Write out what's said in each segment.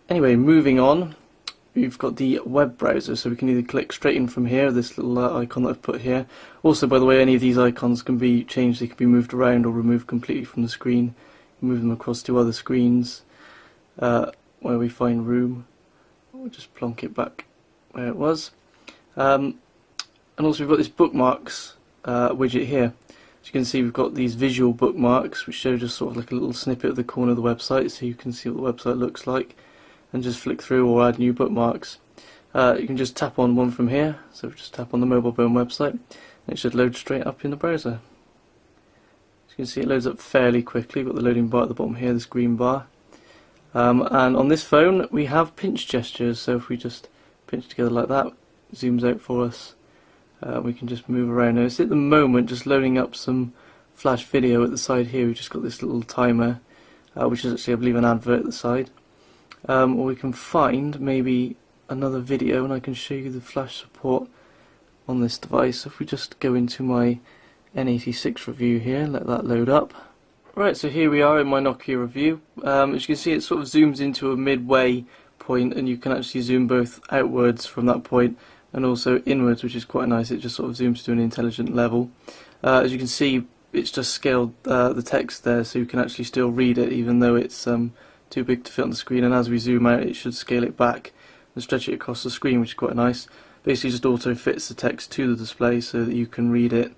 Anyway, moving on, we've got the web browser, so we can either click straight in from here, this little icon that I've put here. Also, by the way, any of these icons can be changed, they can be moved around or removed completely from the screen. Move them across to other screens where we find room. We'll just plonk it back where it was. And also we've got this bookmarks widget here. As you can see, we've got these visual bookmarks which show just sort of like a little snippet of the corner of the website, so you can see what the website looks like and just flick through or add new bookmarks. You can just tap on one from here, so just tap on the Mobile Bone website and it should load straight up in the browser. As you can see, it loads up fairly quickly. We've got the loading bar at the bottom here, this green bar. And on this phone we have pinch gestures, so if we just pinch together like that, it zooms out for us. We can just move around. Now it's at the moment just loading up some flash video at the side here. We've just got this little timer, which is actually, I believe, an advert at the side. Or we can find maybe another video and I can show you the flash support on this device. So if we just go into my N86 review here, let that load up. Right, so here we are in my Nokia review. As you can see, it sort of zooms into a midway point and you can actually zoom both outwards from that point and also inwards, which is quite nice. It just sort of zooms to an intelligent level. As you can see, it's just scaled the text there, so you can actually still read it even though it's too big to fit on the screen, and as we zoom out it should scale it back and stretch it across the screen, which is quite nice. Basically just auto fits the text to the display so that you can read it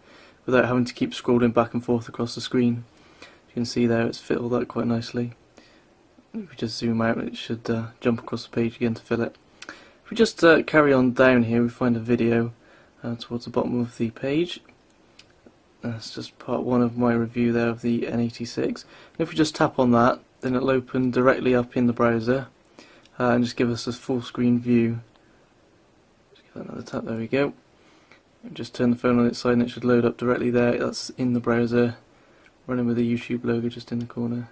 without having to keep scrolling back and forth across the screen. You can see there it's fit all that quite nicely. If we just zoom out it should jump across the page again to fill it. If we just carry on down here, we find a video towards the bottom of the page. That's just part one of my review there of the N86. And if we just tap on that, then it'll open directly up in the browser and just give us a full screen view. Just give that another tap, there we go. And just turn the phone on its side and it should load up directly there. That's in the browser, running with the YouTube logo just in the corner.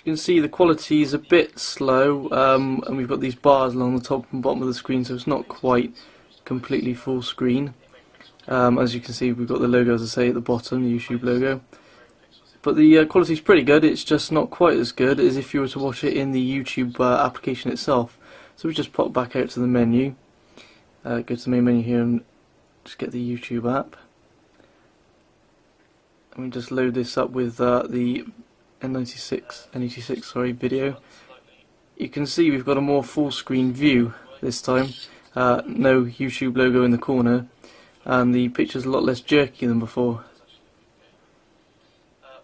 You can see the quality is a bit slow, and we've got these bars along the top and bottom of the screen, so it's not quite completely full screen. As you can see, we've got the logo, as I say, at the bottom, the YouTube logo. But the quality is pretty good. It's just not quite as good as if you were to watch it in the YouTube application itself. So we just pop back out to the menu, go to the main menu here and just get the YouTube app. And we just load this up with the N86 video. You can see we've got a more full screen view this time. No YouTube logo in the corner, and the picture's a lot less jerky than before.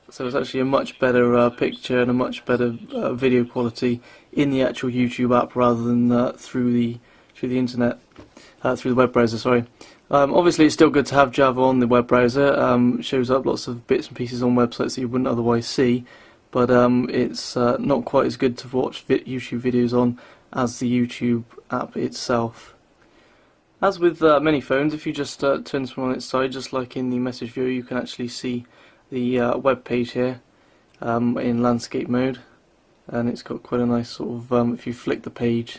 So it's actually a much better picture and a much better video quality in the actual YouTube app rather than through the internet, through the web browser. Sorry. Obviously, it's still good to have Java on the web browser. It shows up lots of bits and pieces on websites that you wouldn't otherwise see, but it's not quite as good to watch YouTube videos on as the YouTube app itself. As with many phones, if you just turn this one on its side, just like in the message viewer, you can actually see the web page here in landscape mode, and it's got quite a nice sort of, if you flick the page,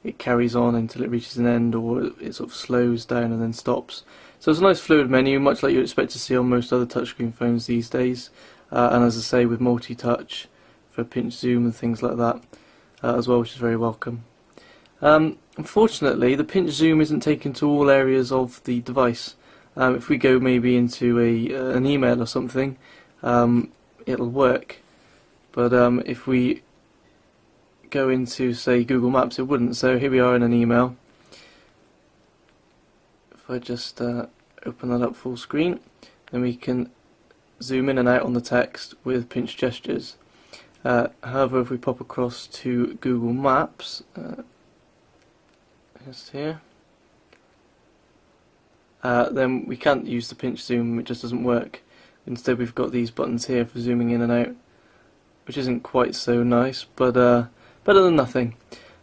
it carries on until it reaches an end, or it sort of slows down and then stops. So it's a nice fluid menu, much like you'd expect to see on most other touchscreen phones these days, and as I say, with multi-touch for pinch zoom and things like that as well, which is very welcome. Unfortunately, the pinch zoom isn't taken to all areas of the device. If we go maybe into an email or something, it'll work, but if we go into, say, Google Maps, it wouldn't. So here we are in an email. If I just open that up full screen, then we can zoom in and out on the text with pinch gestures. However, if we pop across to Google Maps, just here, then we can't use the pinch zoom, it just doesn't work. Instead we've got these buttons here for zooming in and out, which isn't quite so nice, but better than nothing.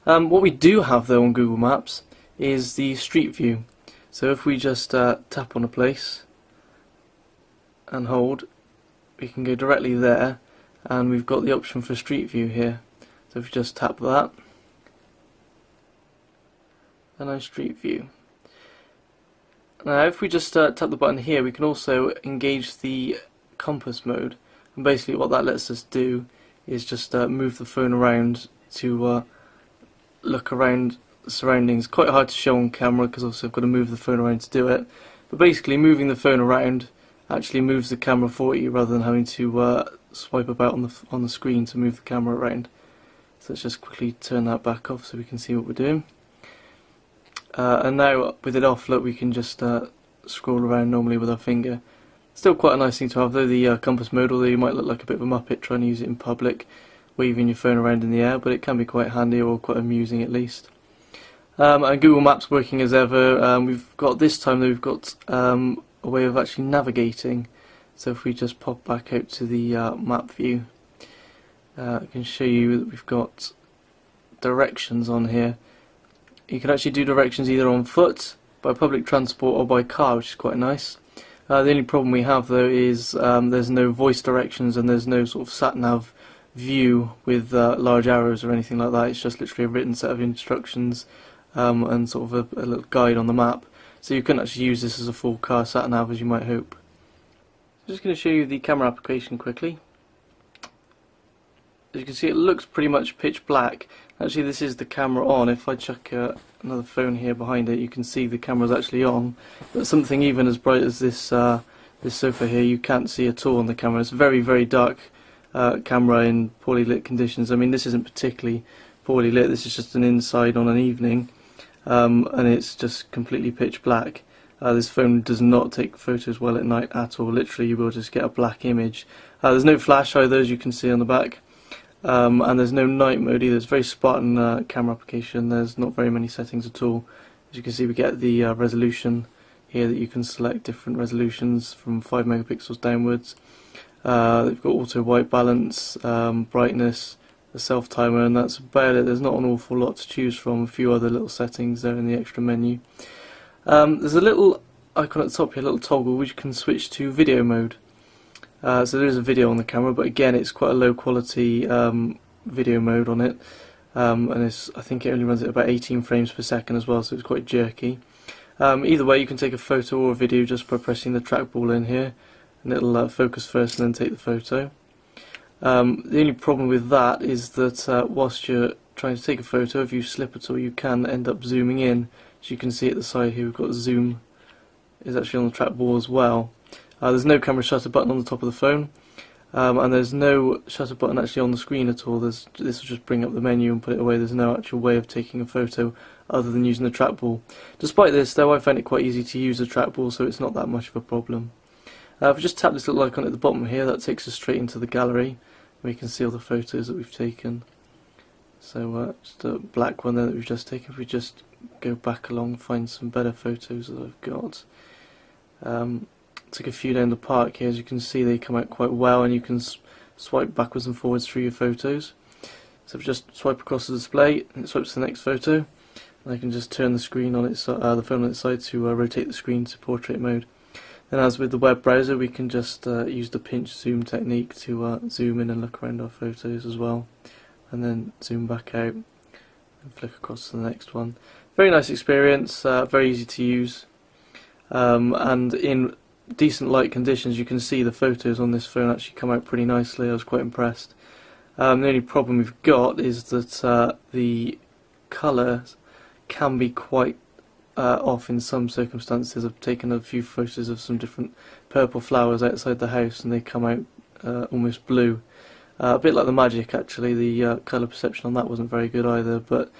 What we do have though on Google Maps is the Street View. So if we just tap on a place and hold, we can go directly there, and we've got the option for Street View here. So if we just tap that, and then Street View. Now if we just tap the button here, we can also engage the compass mode, and basically what that lets us do is just move the phone around to look around the surroundings. Quite hard to show on camera because also I've got to move the phone around to do it. But basically moving the phone around actually moves the camera for you rather than having to swipe about on the screen to move the camera around. So let's just quickly turn that back off so we can see what we're doing. And now with it off, look, we can just scroll around normally with our finger. Still quite a nice thing to have though, the compass mode, although you might look like a bit of a muppet trying to use it in public, waving your phone around in the air, but it can be quite handy, or quite amusing at least. And Google Maps working as ever. We've got this time though, we've got a way of actually navigating. So if we just pop back out to the map view, I can show you that we've got directions on here. You can actually do directions either on foot, by public transport, or by car, which is quite nice. The only problem we have though is there's no voice directions and there's no sort of sat-nav view with large arrows or anything like that. It's just literally a written set of instructions and sort of a little guide on the map. So you couldn't actually use this as a full car sat-nav as you might hope. I'm just going to show you the camera application quickly. As you can see, it looks pretty much pitch black. Actually, this is the camera on. If I chuck another phone here behind it, you can see the camera's actually on. But something even as bright as this this sofa here, you can't see at all on the camera. It's a very, very dark camera in poorly lit conditions. I mean, this isn't particularly poorly lit. This is just an inside on an evening, and it's just completely pitch black. This phone does not take photos well at night at all. Literally, you will just get a black image. There's no flash either, as you can see on the back. And there's no night mode either. It's a very Spartan camera application. There's not very many settings at all. As you can see, we get the resolution here, that you can select different resolutions from 5 megapixels downwards. They've got auto white balance, brightness, a self timer, and that's about it. There's not an awful lot to choose from. A few other little settings there in the extra menu. There's a little icon at the top here, a little toggle, which you can switch to video mode. So there is a video on the camera, but again it's quite a low quality video mode on it, and I think it only runs at about 18 frames per second as well, so it's quite jerky. Either way, you can take a photo or a video just by pressing the trackball in here, and it'll focus first and then take the photo. The only problem with that is that whilst you're trying to take a photo, if you slip at all, you can end up zooming in. As you can see at the side here, we've got zoom is actually on the trackball as well. There's no camera shutter button on the top of the phone, and there's no shutter button actually on the screen at all. This will just bring up the menu and put it away. There's no actual way of taking a photo other than using the trackball. Despite this though, I find it quite easy to use the trackball, so it's not that much of a problem. If we just tap this little icon at the bottom here, that takes us straight into the gallery, where you can see all the photos that we've taken. So just a black one there that we've just taken. If we just go back along, find some better photos that I've got. Took a few down the park here. As you can see, they come out quite well, and you can swipe backwards and forwards through your photos. So if we just swipe across the display, and it swipes to the next photo, and I can just turn the screen on its the phone on its side to rotate the screen to portrait mode. Then, as with the web browser, we can just use the pinch zoom technique to zoom in and look around our photos as well, and then zoom back out and flick across to the next one. Very nice experience, very easy to use, and in decent light conditions you can see the photos on this phone actually come out pretty nicely. I was quite impressed. The only problem we've got is that the colours can be quite off in some circumstances. I've taken a few photos of some different purple flowers outside the house and they come out almost blue. A bit like the Magic actually. The colour perception on that wasn't very good either, but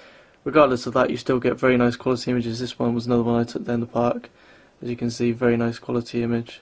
regardless of that, you still get very nice quality images. This one was another one I took down the park. As you can see, very nice quality image.